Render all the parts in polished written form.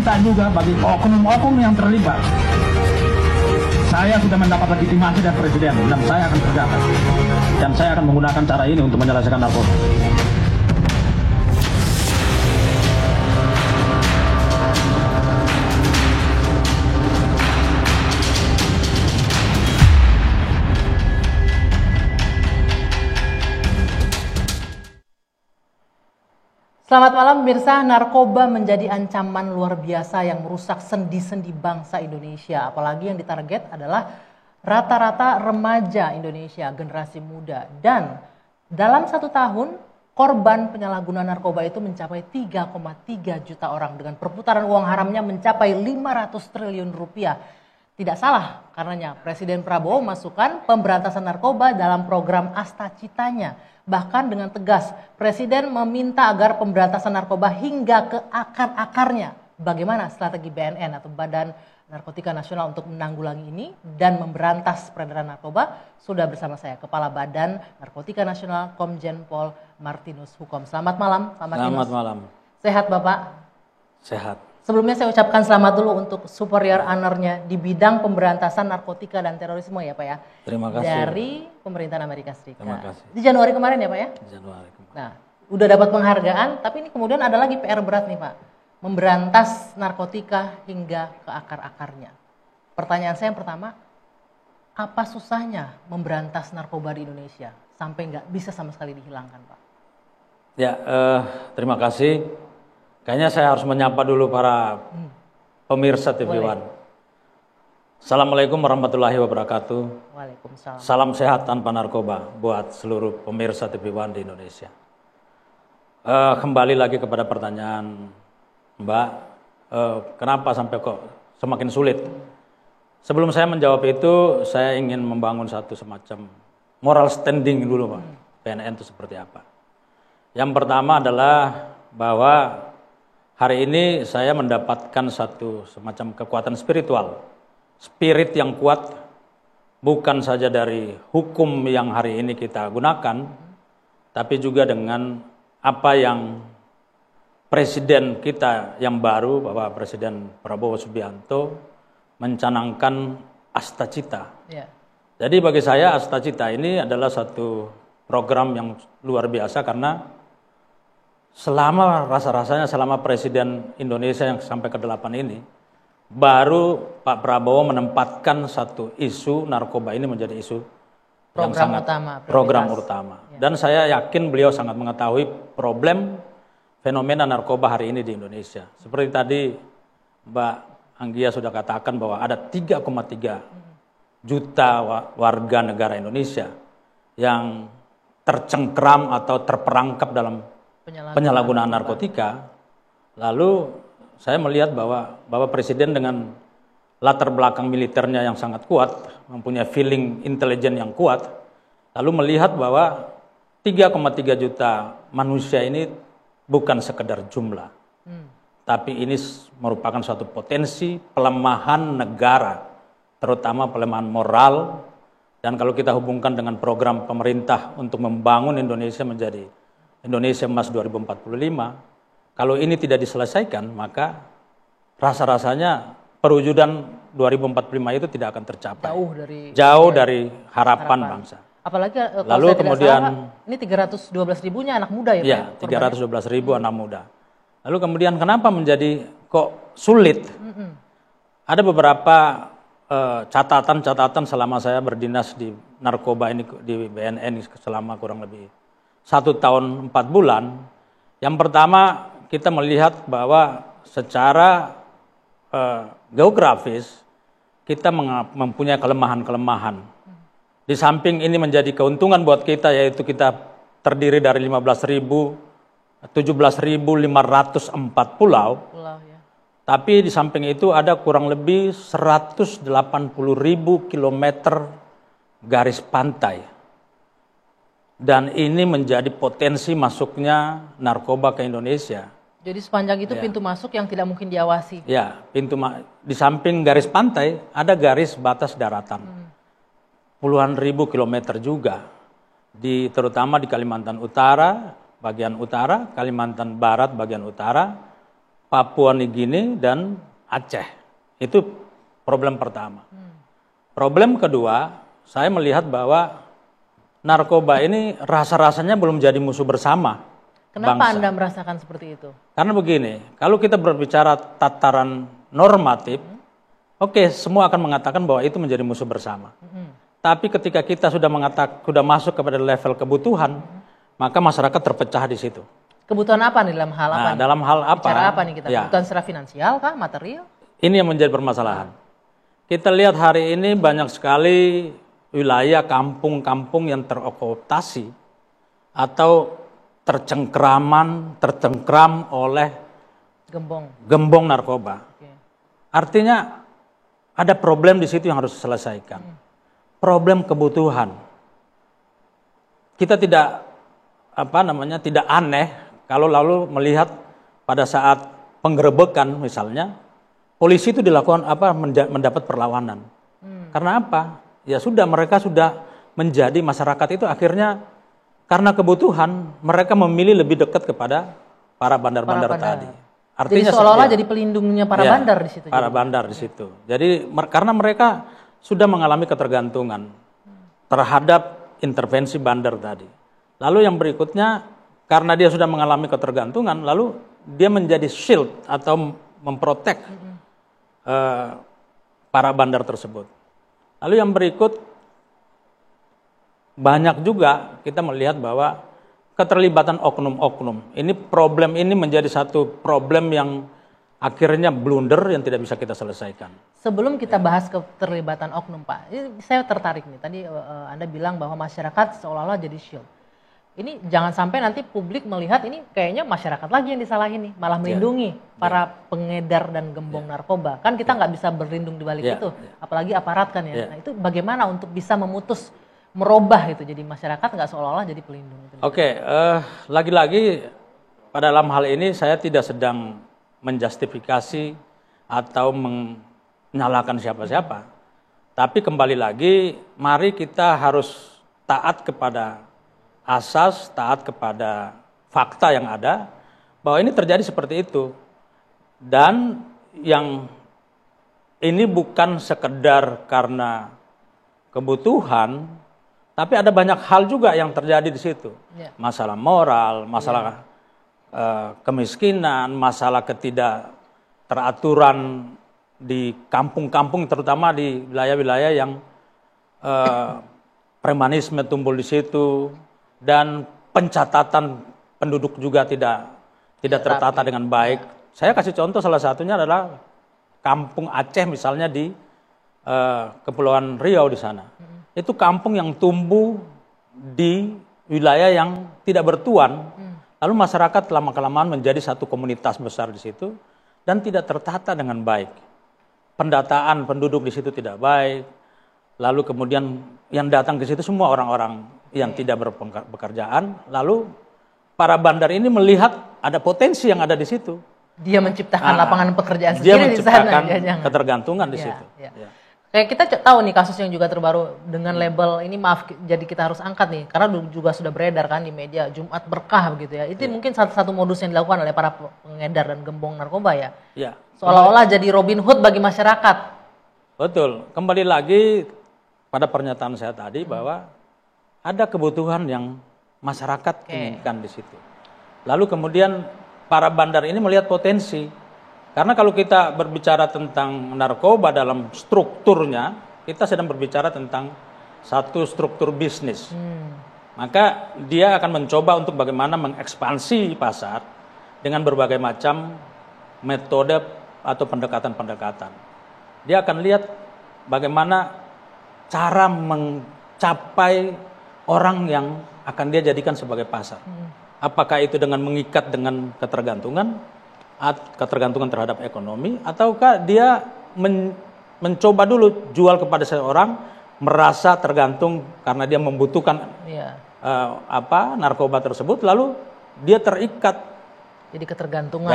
minta juga bagi oknum-oknum yang terlibat. Saya sudah mendapat legitimasi dari Presiden dan saya akan kerjakan. Dan saya akan menggunakan cara ini untuk menyelesaikan narkoba. Selamat malam pemirsa, narkoba menjadi ancaman luar biasa yang merusak sendi-sendi bangsa Indonesia. Apalagi yang ditarget adalah rata-rata remaja Indonesia, generasi muda. Dan dalam 1 tahun, korban penyalahgunaan narkoba itu mencapai 3,3 juta orang. Dengan perputaran uang haramnya mencapai 500 triliun rupiah. Tidak salah, karenanya Presiden Prabowo masukkan pemberantasan narkoba dalam program Astacitanya. Bahkan dengan tegas, Presiden meminta agar pemberantasan narkoba hingga ke akar-akarnya. Bagaimana strategi BNN atau Badan Narkotika Nasional untuk menanggulangi ini dan memberantas peredaran narkoba? Sudah bersama saya, Kepala Badan Narkotika Nasional Komjen Pol Martinus Hukom. Selamat malam, Pak Martinus. Selamat malam. Sehat Bapak? Sehat. Sebelumnya saya ucapkan selamat dulu untuk superior honor-nya di bidang pemberantasan narkotika dan terorisme ya Pak ya. Terima kasih. Dari pemerintahan Amerika Serikat. Terima kasih. Di Januari kemarin ya Pak ya? Di Januari kemarin. Nah, udah dapat penghargaan, tapi ini kemudian ada lagi PR berat nih Pak. Memberantas narkotika hingga ke akar-akarnya. Pertanyaan saya yang pertama, apa susahnya memberantas narkoba di Indonesia sampai nggak bisa sama sekali dihilangkan Pak? Ya, terima kasih. Kayaknya saya harus menyapa dulu para pemirsa TV One. Assalamualaikum warahmatullahi wabarakatuh. Waalaikumsalam. Salam sehat tanpa narkoba buat seluruh pemirsa TV One di Indonesia. Kembali lagi kepada pertanyaan Mbak, kenapa sampai kok semakin sulit? Sebelum saya menjawab itu, saya ingin membangun satu semacam moral standing dulu Pak. BNN itu seperti apa? Yang pertama adalah bahwa hari ini saya mendapatkan satu semacam kekuatan spiritual. Spirit yang kuat bukan saja dari hukum yang hari ini kita gunakan, tapi juga dengan apa yang Presiden kita yang baru, Bapak Presiden Prabowo Subianto, mencanangkan Astacita. Ya. Jadi bagi saya Astacita ini adalah satu program yang luar biasa karena selama selama Presiden Indonesia yang sampai ke-8 ini, baru Pak Prabowo menempatkan satu isu narkoba ini menjadi isu yang sangat program utama. Ya. Dan saya yakin beliau sangat mengetahui problem fenomena narkoba hari ini di Indonesia. Seperti tadi Mbak Anggia sudah katakan bahwa ada 3,3 juta warga negara Indonesia yang tercengkram atau terperangkap dalam penyalahgunaan narkotika. Lalu saya melihat bahwa Bapak Presiden dengan latar belakang militernya yang sangat kuat, mempunyai feeling intelijen yang kuat, lalu melihat bahwa 3,3 juta manusia ini bukan sekedar jumlah, tapi ini merupakan suatu potensi pelemahan negara, terutama pelemahan moral. Dan kalau kita hubungkan dengan program pemerintah untuk membangun Indonesia menjadi Indonesia Emas 2045, kalau ini tidak diselesaikan, maka rasa-rasanya perwujudan 2045 itu tidak akan tercapai. Jauh dari harapan bangsa. Apalagi lalu kemudian salah, ini 312 ribunya anak muda ya Pak? Ya, 312 ribu anak muda. Lalu kemudian kenapa menjadi kok sulit? Ada beberapa catatan selama saya berdinas di narkoba ini di BNN selama kurang lebih 1 tahun 4 bulan. Yang pertama kita melihat bahwa secara geografis kita mempunyai kelemahan-kelemahan. Di samping ini menjadi keuntungan buat kita, yaitu kita terdiri dari 17.504 pulau. Ya. Tapi di samping itu ada kurang lebih 180.000 kilometer garis pantai. Dan ini menjadi potensi masuknya narkoba ke Indonesia. Jadi sepanjang itu pintu masuk yang tidak mungkin diawasi. Ya, di samping garis pantai ada garis batas daratan. Puluhan ribu kilometer juga. Terutama di Kalimantan Utara, bagian utara, Kalimantan Barat bagian utara, Papua Nugini dan Aceh. Itu problem pertama. Problem kedua, saya melihat bahwa narkoba ini rasa-rasanya belum jadi musuh bersama Kenapa bangsa. Anda merasakan seperti itu? Karena begini, kalau kita berbicara tataran normatif, oke, semua akan mengatakan bahwa itu menjadi musuh bersama. Tapi ketika kita sudah masuk kepada level kebutuhan, maka masyarakat terpecah di situ. Kebutuhan apa nih dalam hal apa? Nah, nih? dalam hal apa? Bicara apa nih kita? Ya. Kebutuhan secara finansial kah, material? Ini yang menjadi permasalahan. Kita lihat hari ini banyak sekali wilayah kampung-kampung yang terokupasi atau tercengkram oleh gembong narkoba. Oke. Artinya ada problem di situ yang harus diselesaikan. Problem kebutuhan. Kita tidak tidak aneh kalau lalu melihat pada saat penggerebekan misalnya polisi itu dilakukan mendapat perlawanan. Karena apa? Ya sudah, mereka sudah menjadi masyarakat itu akhirnya karena kebutuhan mereka memilih lebih dekat kepada para bandar-bandar tadi. Artinya jadi seolah-olah jadi pelindungnya para bandar di situ. Para bandar di situ. Jadi karena mereka sudah mengalami ketergantungan terhadap intervensi bandar tadi. Lalu yang berikutnya karena dia sudah mengalami ketergantungan, lalu dia menjadi shield atau memprotek para bandar tersebut. Lalu yang berikut, banyak juga kita melihat bahwa keterlibatan oknum-oknum. Problem ini menjadi satu problem yang akhirnya blunder yang tidak bisa kita selesaikan. Sebelum kita bahas keterlibatan oknum, Pak, ini saya tertarik nih. Tadi Anda bilang bahwa masyarakat seolah-olah jadi shield. Ini jangan sampai nanti publik melihat ini kayaknya masyarakat lagi yang disalahin nih, malah melindungi para pengedar dan gembong narkoba. Kan kita nggak bisa berlindung di balik itu, apalagi aparat kan ya. Nah itu bagaimana untuk bisa merubah itu jadi masyarakat nggak seolah-olah jadi pelindung. Oke, lagi-lagi pada dalam hal ini saya tidak sedang menjustifikasi atau menyalahkan siapa-siapa. Tapi kembali lagi, mari kita harus taat kepada asas, taat kepada fakta yang ada, bahwa ini terjadi seperti itu. Dan yang ini bukan sekedar karena kebutuhan, tapi ada banyak hal juga yang terjadi di situ. Masalah moral, masalah kemiskinan, masalah ketidakteraturan di kampung-kampung, terutama di wilayah-wilayah yang premanisme tumbuh di situ, dan pencatatan penduduk juga tidak tertata dengan baik. Saya kasih contoh, salah satunya adalah kampung Aceh misalnya di Kepulauan Riau di sana. Itu kampung yang tumbuh di wilayah yang tidak bertuan. Lalu masyarakat lama-kelamaan menjadi satu komunitas besar di situ dan tidak tertata dengan baik. Pendataan penduduk di situ tidak baik. Lalu kemudian yang datang ke situ semua orang-orang yang tidak berpekerjaan. Lalu para bandar ini melihat ada potensi yang ada di situ. Dia menciptakan lapangan pekerjaan dia sendiri di sana. menciptakan ketergantungan di situ. Kayak kita tahu nih kasus yang juga terbaru dengan label ini, maaf jadi kita harus angkat nih karena juga sudah beredar kan di media, Jumat Berkah begitu ya. Itu mungkin satu modus yang dilakukan oleh para pengedar dan gembong narkoba ya. Seolah-olah jadi Robin Hood bagi masyarakat. Betul. Kembali lagi pada pernyataan saya tadi bahwa ada kebutuhan yang masyarakat inginkan di situ. Lalu kemudian para bandar ini melihat potensi. Karena kalau kita berbicara tentang narkoba dalam strukturnya, kita sedang berbicara tentang satu struktur bisnis. Maka dia akan mencoba untuk bagaimana mengekspansi pasar dengan berbagai macam metode atau pendekatan-pendekatan. Dia akan lihat bagaimana cara mencapai orang yang akan dia jadikan sebagai pasar. Apakah itu dengan mengikat dengan ketergantungan terhadap ekonomi, ataukah dia mencoba dulu jual kepada seseorang merasa tergantung karena dia membutuhkan narkoba tersebut, lalu dia terikat jadi ketergantungan.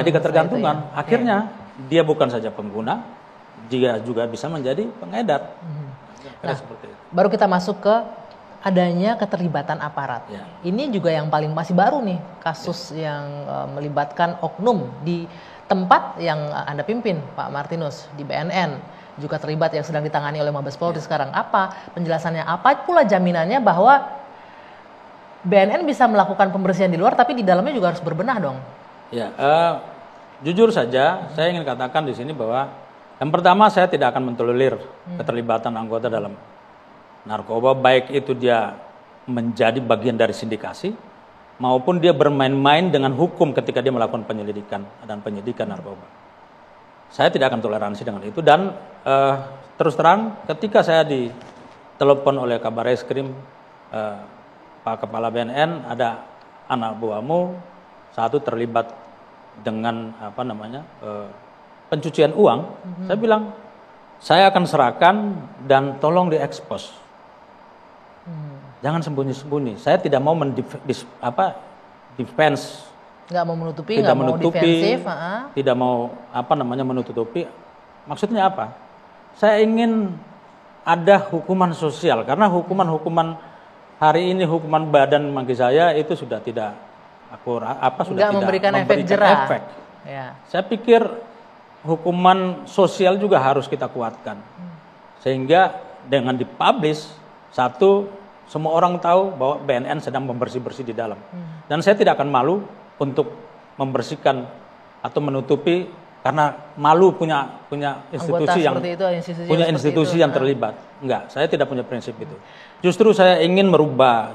Akhirnya dia bukan saja pengguna, dia juga bisa menjadi pengedar. Seperti itu. Baru kita masuk ke adanya keterlibatan aparat. Ini juga yang paling masih baru nih, kasus yang melibatkan oknum di tempat yang Anda pimpin, Pak Martinus, di BNN, juga terlibat yang sedang ditangani oleh Mabes Polri sekarang. Apa penjelasannya? Apa pula jaminannya bahwa BNN bisa melakukan pembersihan di luar, tapi di dalamnya juga harus berbenah dong? Ya, jujur saja, saya ingin katakan di sini bahwa yang pertama saya tidak akan mentolerir keterlibatan anggota dalam narkoba, baik itu dia menjadi bagian dari sindikasi, maupun dia bermain-main dengan hukum ketika dia melakukan penyelidikan dan penyidikan narkoba. Saya tidak akan toleransi dengan itu, dan terus terang ketika saya ditelepon oleh Kabar Eskrim, Pak Kepala BNN, ada anak buahmu satu terlibat dengan pencucian uang. Saya bilang, saya akan serahkan dan tolong diekspos. Jangan sembunyi-sembunyi. Saya tidak mau defense, nggak mau menutupi, tidak nggak mau defensif, tidak mau menutupi. Maksudnya apa? Saya ingin ada hukuman sosial, karena hukuman hari ini hukuman badan bagi saya itu sudah tidak akurat, sudah nggak tidak memberikan efek jerah. Ya. Saya pikir hukuman sosial juga harus kita kuatkan, sehingga dengan dipublish, satu, semua orang tahu bahwa BNN sedang membersih-bersih di dalam. Dan saya tidak akan malu untuk membersihkan atau menutupi, karena malu punya institusi yang terlibat. Enggak, saya tidak punya prinsip itu. Justru saya ingin merubah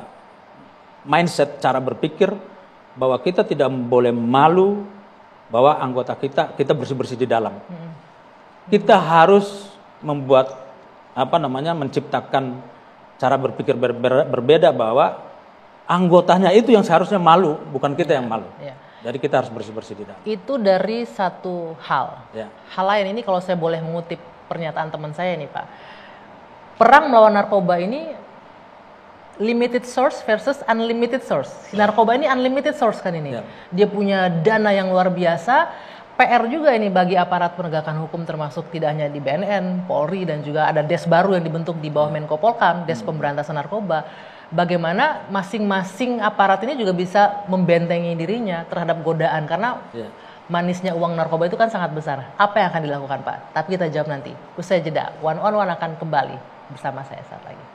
mindset cara berpikir bahwa kita tidak boleh malu bahwa anggota kita bersih-bersih di dalam. Kita harus membuat menciptakan cara berpikir berbeda, bahwa anggotanya itu yang seharusnya malu, bukan kita yang malu. Ya. Jadi kita harus bersih-bersih di dalam. Itu dari satu hal. Ya. Hal lain ini kalau saya boleh mengutip pernyataan teman saya nih Pak. Perang melawan narkoba ini limited source versus unlimited source. Si narkoba ini unlimited source kan ini. Ya. Dia punya dana yang luar biasa. PR juga ini bagi aparat penegakan hukum, termasuk tidak hanya di BNN, Polri, dan juga ada DES baru yang dibentuk di bawah Menko Polkam, DES Pemberantasan Narkoba. Bagaimana masing-masing aparat ini juga bisa membentengi dirinya terhadap godaan, karena manisnya uang narkoba itu kan sangat besar. Apa yang akan dilakukan Pak? Tapi kita jawab nanti. Usai jeda, One on One akan kembali bersama saya saat lagi.